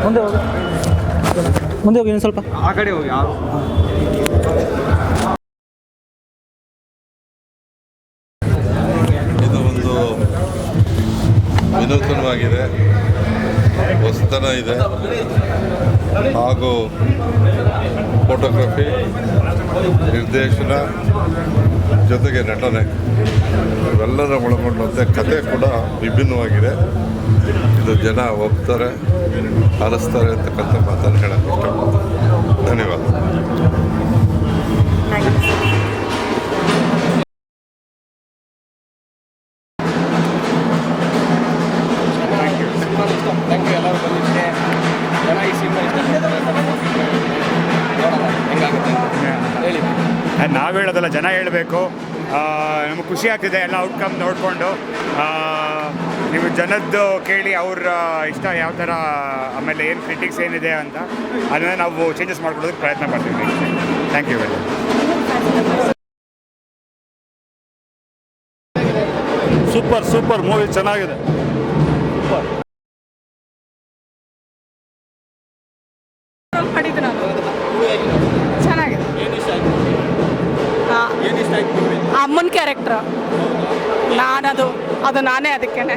ಮುಂದೆ ಹೋಗಿ ಇನ್ನೊಂದು ಸ್ವಲ್ಪ ಆ ಕಡೆ ಹೋಗಿ. ಇದು ಒಂದು ವಿನೂತನವಾಗಿದೆ, ಹೊಸತನ ಇದೆ ಹಾಗೂ ಫೋಟೋಗ್ರಫಿ, ನಿರ್ದೇಶನ ಜೊತೆಗೆ ನಟನೆ ಇವೆಲ್ಲರ ಒಳಗೊಂಡಂತೆ ಕತೆ ಕೂಡ ವಿಭಿನ್ನವಾಗಿದೆ. ಇದು ಜನ ಒಪ್ತಾರೆ, ಆಲಿಸ್ತಾರೆ ಅಂತಕ್ಕಂಥ ಮಾತನ್ನು ಹೇಳಕ್ಕೆ ಇಷ್ಟಪಡ್ತೀನಿ. ಧನ್ಯವಾದ. ಎಲ್ಲರೂ ಬಂದಿದ್ದೆ ಜನ ಈ ಸಿನಿಮಾ ಹೆಂಗಾಗುತ್ತೆ ಹೇಳಿ. ನಾವು ಹೇಳೋದಲ್ಲ, ಜನ ಹೇಳಬೇಕು. ನಮಗೆ ಖುಷಿ ಆಗ್ತಿದೆ ಎಲ್ಲ ಔಟ್ಕಮ್ ನೋಡಿಕೊಂಡು. ನೀವು ಜನದ್ದು ಕೇಳಿ ಅವ್ರ ಇಷ್ಟ ಯಾವ ಥರ, ಆಮೇಲೆ ಏನು ಕ್ರಿಟಿಕ್ಸ್ ಏನಿದೆ ಅಂತ ಅದನ್ನು ನಾವು ಚೇಂಜಸ್ ಮಾಡ್ಕೊಡೋದಕ್ಕೆ ಪ್ರಯತ್ನ ಪಡ್ತೀವಿ. Thank you very much. Super movie ಚೆನ್ನಾಗಿದೆ. ಚೆನ್ನಾಗಿದೆ. ಅಮ್ಮನ ಕ್ಯಾರೆಕ್ಟರ್ ಅದು ನಾನೇ ಅದಕ್ಕೇನೆ.